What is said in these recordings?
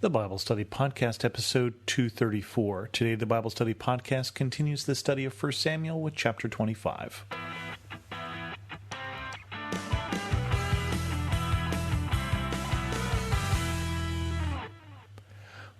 The Bible Study Podcast, episode 234. Today, the Bible Study Podcast continues the study of 1 Samuel with chapter 25.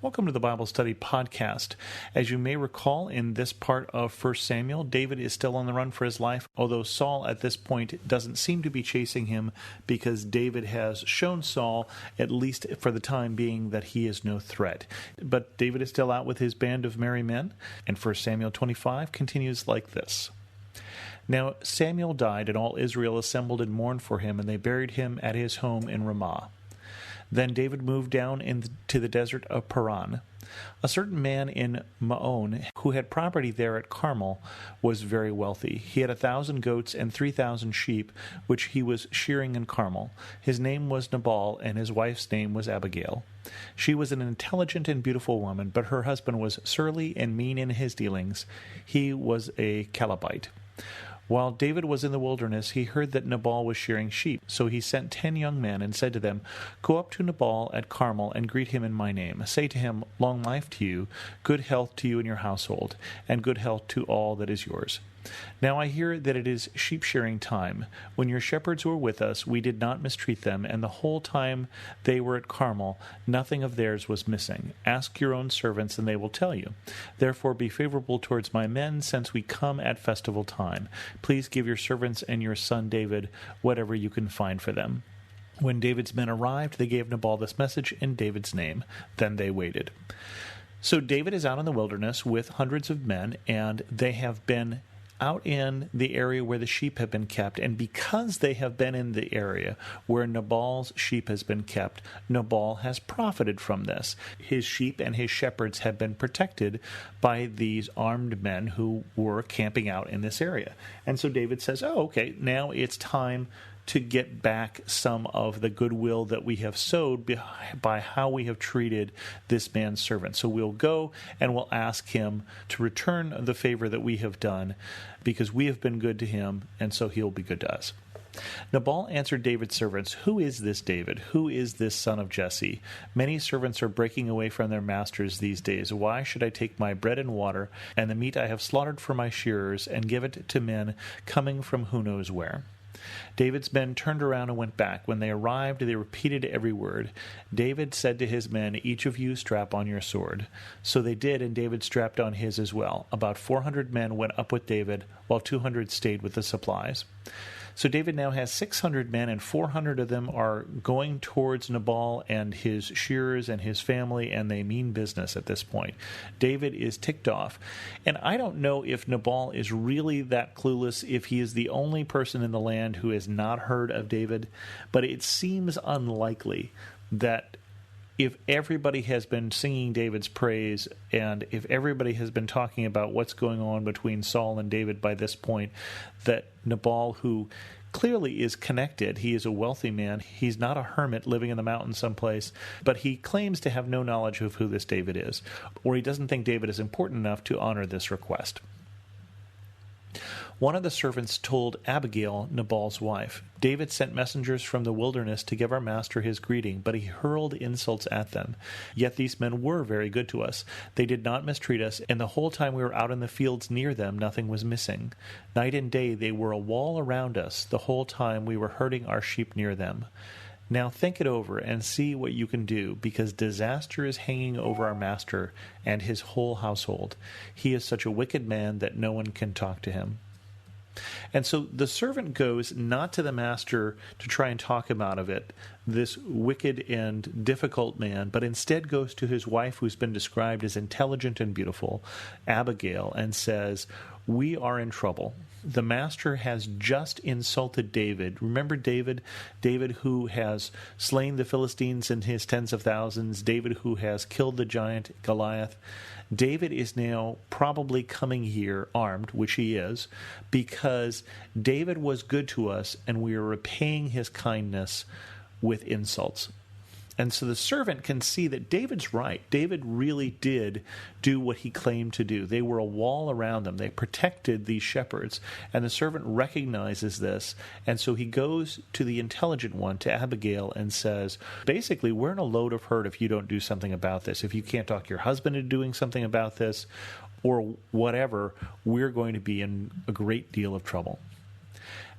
Welcome to the Bible Study Podcast. As you may recall, in this part of 1 Samuel, David is still on the run for his life, although Saul at this point doesn't seem to be chasing him because David has shown Saul, at least for the time being, that he is no threat. But David is still out with his band of merry men, and 1 Samuel 25 continues like this. Now Samuel died, and all Israel assembled and mourned for him, and they buried him at his home in Ramah. Then David moved down into the desert of Paran. A certain man in Maon, who had property there at Carmel, was very wealthy. He had 1,000 goats and 3,000 sheep, which he was shearing in Carmel. His name was Nabal, and his wife's name was Abigail. She was an intelligent and beautiful woman, but her husband was surly and mean in his dealings. He was a Calebite. While David was in the wilderness, he heard that Nabal was shearing sheep. So he sent 10 young men and said to them, "Go up to Nabal at Carmel and greet him in my name. Say to him, 'Long life to you, good health to you and your household, and good health to all that is yours.' Now I hear that it is sheep-shearing time. When your shepherds were with us, we did not mistreat them, and the whole time they were at Carmel, nothing of theirs was missing. Ask your own servants, and they will tell you. Therefore be favorable towards my men, since we come at festival time. Please give your servants and your son David whatever you can find for them." When David's men arrived, they gave Nabal this message in David's name. Then they waited. So David is out in the wilderness with hundreds of men, and they have been out in the area where the sheep have been kept, and because they have been in the area where Nabal's sheep has been kept, Nabal has profited from this. His sheep and his shepherds have been protected by these armed men who were camping out in this area. And so David says, okay, now it's time to get back some of the goodwill that we have sowed by how we have treated this man's servant. So we'll go and we'll ask him to return the favor that we have done, because we have been good to him, and so he'll be good to us. Nabal answered David's servants, "Who is this David? Who is this son of Jesse? Many servants are breaking away from their masters these days. Why should I take my bread and water and the meat I have slaughtered for my shearers and give it to men coming from who knows where?" David's men turned around and went back. When they arrived, they repeated every word. David said to his men, "Each of you strap on your sword." So they did, and David strapped on his as well. About 400 men went up with David, while 200 stayed with the supplies. So David now has 600 men, and 400 of them are going towards Nabal and his shearers and his family, and they mean business at this point. David is ticked off. And I don't know if Nabal is really that clueless, if he is the only person in the land who has not heard of David, but it seems unlikely that if everybody has been singing David's praise, and if everybody has been talking about what's going on between Saul and David by this point, that Nabal, who clearly is connected, he is a wealthy man, he's not a hermit living in the mountains someplace, but he claims to have no knowledge of who this David is, or he doesn't think David is important enough to honor this request. One of the servants told Abigail, Nabal's wife, "David sent messengers from the wilderness to give our master his greeting, but he hurled insults at them. Yet these men were very good to us. They did not mistreat us, and the whole time we were out in the fields near them, nothing was missing. Night and day they were a wall around us, the whole time we were herding our sheep near them. Now think it over and see what you can do, because disaster is hanging over our master and his whole household. He is such a wicked man that no one can talk to him." And so the servant goes not to the master to try and talk him out of it, this wicked and difficult man, but instead goes to his wife, who's been described as intelligent and beautiful, Abigail, and says, "We are in trouble. The master has just insulted David." Remember David who has slain the Philistines in his tens of thousands, David who has killed the giant Goliath. David is now probably coming here armed, which he is, because David was good to us, and we are repaying his kindness with insults. And so the servant can see that David's right. David really did do what he claimed to do. They were a wall around them. They protected these shepherds. And the servant recognizes this. And so he goes to the intelligent one, to Abigail, and says, basically, we're in a load of hurt if you don't do something about this. If you can't talk your husband into doing something about this, or whatever, we're going to be in a great deal of trouble.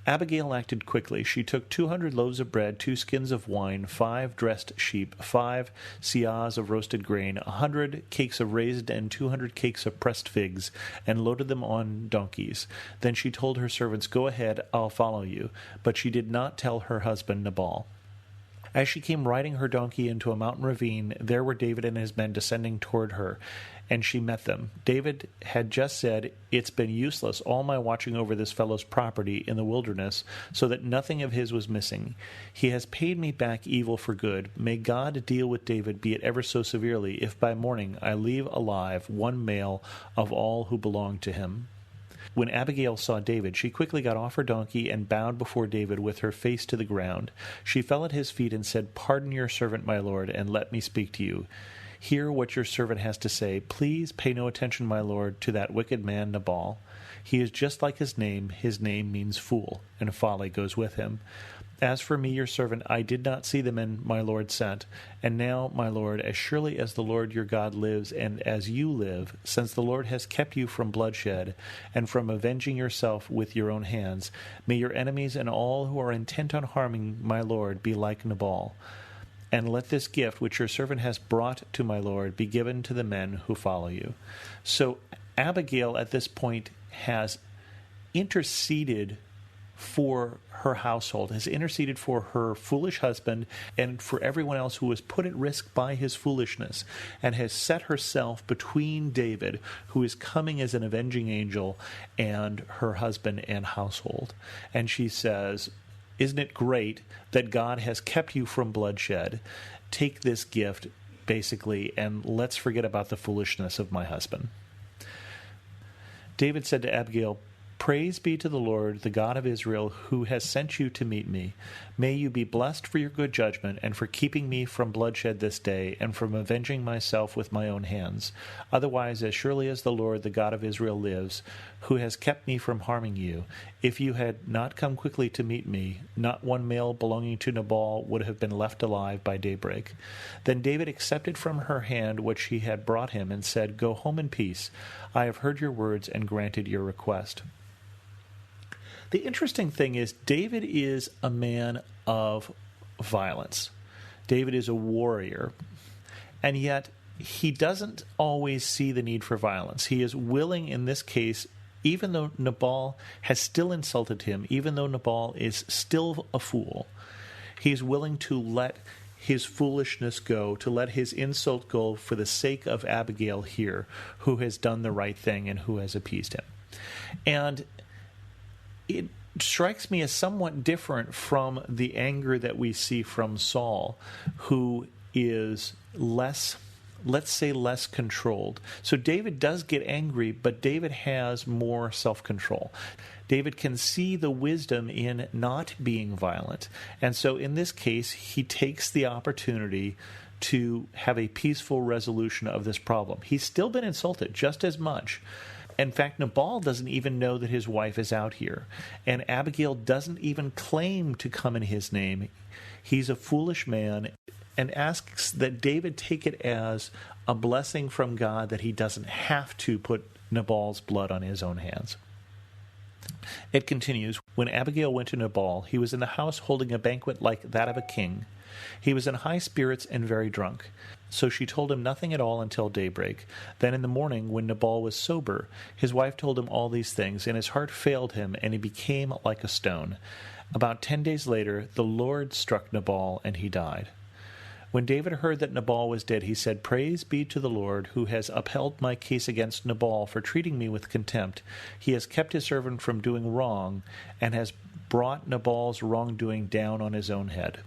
Abigail acted quickly. She took 200 loaves of bread, 2 skins of wine, 5 dressed sheep, 5 seahs of roasted grain, 100 cakes of raised and 200 cakes of pressed figs, and loaded them on donkeys. Then she told her servants, "Go ahead, I'll follow you." But she did not tell her husband Nabal. As she came riding her donkey into a mountain ravine, there were David and his men descending toward her, and she met them. David had just said, "It's been useless, all my watching over this fellow's property in the wilderness, so that nothing of his was missing. He has paid me back evil for good. May God deal with David, be it ever so severely, if by morning I leave alive one male of all who belong to him." When Abigail saw David, she quickly got off her donkey and bowed before David with her face to the ground. She fell at his feet and said, "Pardon your servant, my lord, and let me speak to you. Hear what your servant has to say. Please pay no attention, my lord, to that wicked man Nabal. He is just like his name. His name means fool, and folly goes with him. As for me, your servant, I did not see the men my lord sent. And now, my lord, as surely as the Lord your God lives, and as you live, since the Lord has kept you from bloodshed, and from avenging yourself with your own hands, may your enemies and all who are intent on harming my lord be like Nabal. And let this gift which your servant has brought to my lord be given to the men who follow you." So Abigail at this point has interceded for her household, has interceded for her foolish husband and for everyone else who was put at risk by his foolishness, and has set herself between David, who is coming as an avenging angel, and her husband and household. And she says, "Isn't it great that God has kept you from bloodshed? Take this gift, basically, and let's forget about the foolishness of my husband." David said to Abigail, "Praise be to the Lord, the God of Israel, who has sent you to meet me. May you be blessed for your good judgment and for keeping me from bloodshed this day and from avenging myself with my own hands. Otherwise, as surely as the Lord, the God of Israel lives, who has kept me from harming you, if you had not come quickly to meet me, not one male belonging to Nabal would have been left alive by daybreak." Then David accepted from her hand what she had brought him and said, "Go home in peace. I have heard your words and granted your request." The interesting thing is David is a man of violence. David is a warrior. And yet he doesn't always see the need for violence. He is willing in this case, even though Nabal has still insulted him, even though Nabal is still a fool, he is willing to let his foolishness go, to let his insult go for the sake of Abigail here, who has done the right thing and who has appeased him. And it strikes me as somewhat different from the anger that we see from Saul, who is less, let's say, less controlled. So David does get angry, but David has more self-control. David can see the wisdom in not being violent. And so in this case, he takes the opportunity to have a peaceful resolution of this problem. He's still been insulted just as much. In fact, Nabal doesn't even know that his wife is out here. And Abigail doesn't even claim to come in his name. He's a foolish man and asks that David take it as a blessing from God that he doesn't have to put Nabal's blood on his own hands. It continues, "When Abigail went to Nabal, he was in the house holding a banquet like that of a king. He was in high spirits and very drunk. So she told him nothing at all until daybreak. Then in the morning, when Nabal was sober, his wife told him all these things, and his heart failed him, and he became like a stone. About 10 days later, the Lord struck Nabal, and he died. When David heard that Nabal was dead, he said, 'Praise be to the Lord, who has upheld my case against Nabal for treating me with contempt. He has kept his servant from doing wrong, and has brought Nabal's wrongdoing down on his own head.'"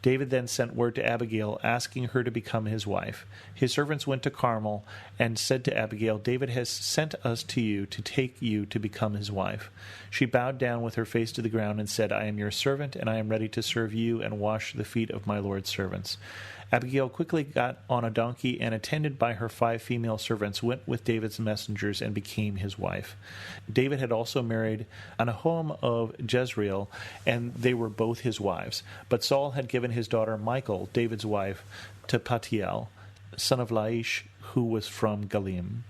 David then sent word to Abigail, asking her to become his wife. His servants went to Carmel and said to Abigail, "David has sent us to you to take you to become his wife." She bowed down with her face to the ground and said, "I am your servant, and I am ready to serve you and wash the feet of my Lord's servants." Abigail quickly got on a donkey and, attended by her 5 female servants, went with David's messengers and became his wife. David had also married Ahinoam of Jezreel, and they were both his wives. But Saul had given his daughter Michal, David's wife, to Paltiel, son of Laish, who was from Galim.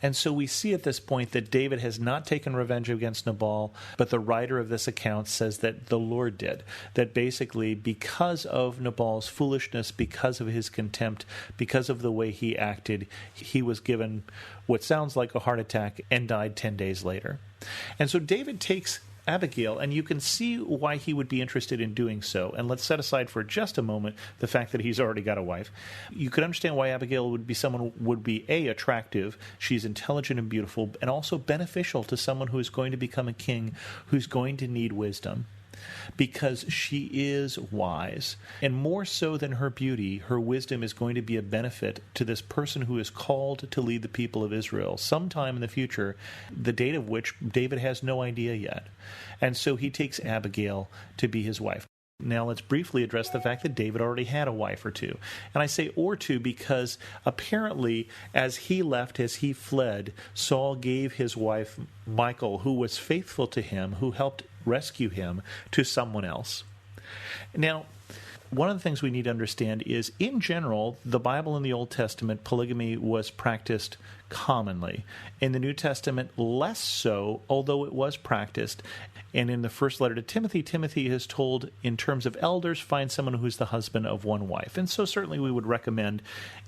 And so we see at this point that David has not taken revenge against Nabal, but the writer of this account says that the Lord did. That basically, because of Nabal's foolishness, because of his contempt, because of the way he acted, he was given what sounds like a heart attack and died 10 days later. And so David takes Abigail, and you can see why he would be interested in doing so. And let's set aside for just a moment the fact that he's already got a wife. You could understand why Abigail would be someone who would be, A, attractive, she's intelligent and beautiful, and also beneficial to someone who is going to become a king, who's going to need wisdom. Because she is wise. And more so than her beauty, her wisdom is going to be a benefit to this person who is called to lead the people of Israel sometime in the future, the date of which David has no idea yet. And so he takes Abigail to be his wife. Now let's briefly address the fact that David already had a wife or two. And I say or two because apparently as he left, as he fled, Saul gave his wife Michal, who was faithful to him, who helped rescue him, to someone else. Now, one of the things we need to understand is, in general, the Bible in the Old Testament, polygamy was practiced commonly. In the New Testament, less so, although it was practiced. And in the first letter to Timothy, Timothy is told, in terms of elders, find someone who's the husband of one wife. And so certainly we would recommend,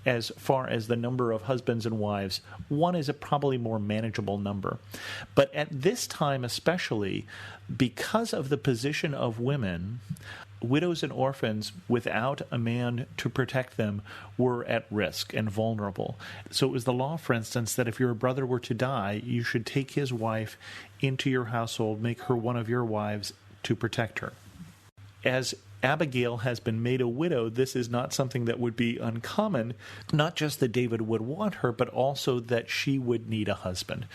as far as the number of husbands and wives, one is a probably more manageable number. But at this time especially, because of the position of women, widows and orphans without a man to protect them were at risk and vulnerable. So it was the law, for instance, that if your brother were to die, you should take his wife into your household, make her one of your wives to protect her. As Abigail has been made a widow, this is not something that would be uncommon, not just that David would want her, but also that she would need a husband.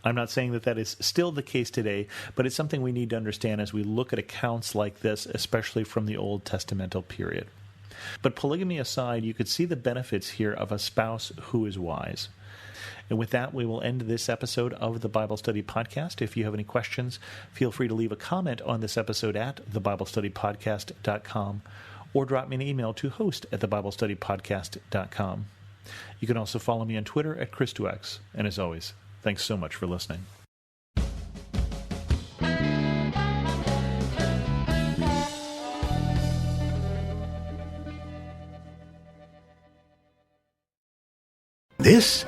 I'm not saying that that is still the case today, but it's something we need to understand as we look at accounts like this, especially from the Old Testamental period. But polygamy aside, you could see the benefits here of a spouse who is wise. And with that, we will end this episode of the Bible Study Podcast. If you have any questions, feel free to leave a comment on this episode at thebiblestudypodcast.com or drop me an email to host@thebiblestudypodcast.com. You can also follow me on Twitter at Chris2X. And as always, thanks so much for listening. This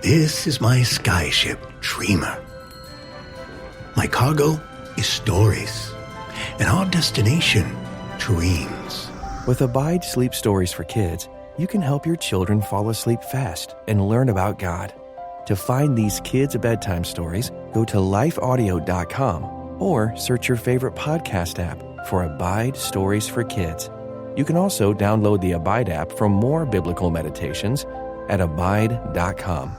is my skyship, Dreamer. My cargo is stories, and our destination, dreams. With Abide Sleep Stories for Kids, you can help your children fall asleep fast and learn about God. To find these kids' bedtime stories, go to lifeaudio.com or search your favorite podcast app for Abide Stories for Kids. You can also download the Abide app for more biblical meditations at abide.com.